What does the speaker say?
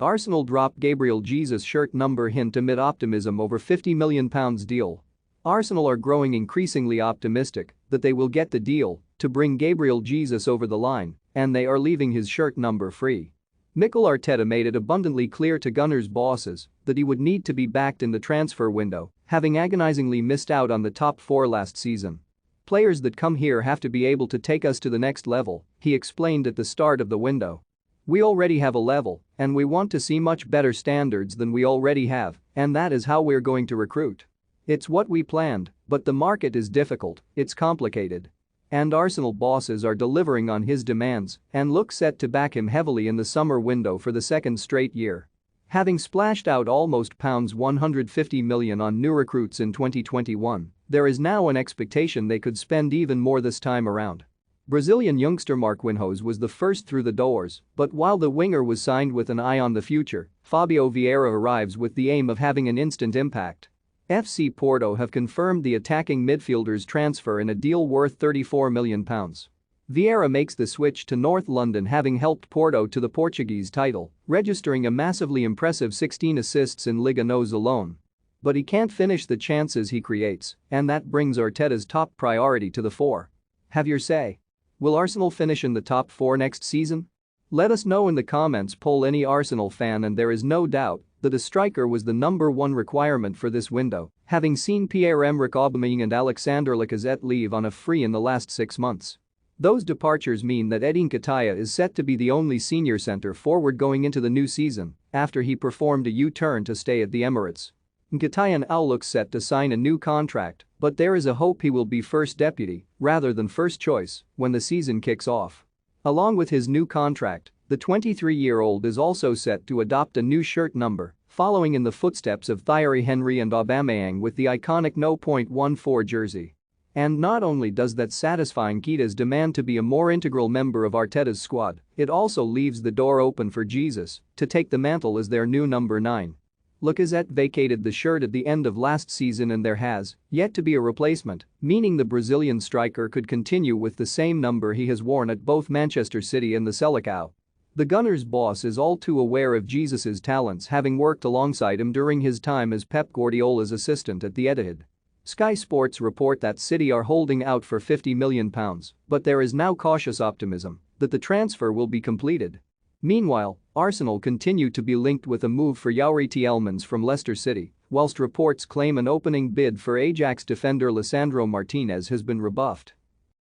Arsenal drop Gabriel Jesus shirt number hint amid optimism over £50 million deal. Arsenal are growing increasingly optimistic that they will get the deal to bring Gabriel Jesus over the line, and they are leaving his shirt number free. Mikel Arteta made it abundantly clear to Gunners bosses that he would need to be backed in the transfer window, having agonizingly missed out on the top four last season. "Players that come here have to be able to take us to the next level," he explained at the start of the window. "We already have a level, and we want to see much better standards than we already have, and that is how we're going to recruit. It's what we planned, but the market is difficult, it's complicated." And Arsenal bosses are delivering on his demands and look set to back him heavily in the summer window for the second straight year. Having splashed out almost £150 million on new recruits in 2021, there is now an expectation they could spend even more this time around. Brazilian youngster Marquinhos was the first through the doors, but while the winger was signed with an eye on the future, Fabio Vieira arrives with the aim of having an instant impact. FC Porto have confirmed the attacking midfielder's transfer in a deal worth £34 million. Vieira makes the switch to North London, having helped Porto to the Portuguese title, registering a massively impressive 16 assists in Liga NOS alone. But he can't finish the chances he creates, and that brings Arteta's top priority to the fore. Have your say. Will Arsenal finish in the top four next season? Let us know in the comments. Poll any Arsenal fan, and there is no doubt that a striker was the number one requirement for this window, having seen Pierre-Emerick Aubameyang and Alexander Lacazette leave on a free in the last 6 months. Those departures mean that Edin Nketiah is set to be the only senior centre forward going into the new season after he performed a U-turn to stay at the Emirates. Nketiah now looks set to sign a new contract, but there is a hope he will be first deputy rather than first choice when the season kicks off. Along with his new contract, the 23-year-old is also set to adopt a new shirt number, following in the footsteps of Thierry Henry and Aubameyang with the iconic No. 14 jersey. And not only does that satisfy Nketiah's demand to be a more integral member of Arteta's squad, it also leaves the door open for Jesus to take the mantle as their new number 9. Lacazette vacated the shirt at the end of last season, and there has yet to be a replacement, meaning the Brazilian striker could continue with the same number he has worn at both Manchester City and the Selecao. The Gunners' boss is all too aware of Jesus's talents, having worked alongside him during his time as Pep Guardiola's assistant at the Etihad. Sky Sports report that City are holding out for £50 million, but there is now cautious optimism that the transfer will be completed. Meanwhile, Arsenal continue to be linked with a move for Youri Tielemans from Leicester City, whilst reports claim an opening bid for Ajax defender Lisandro Martinez has been rebuffed.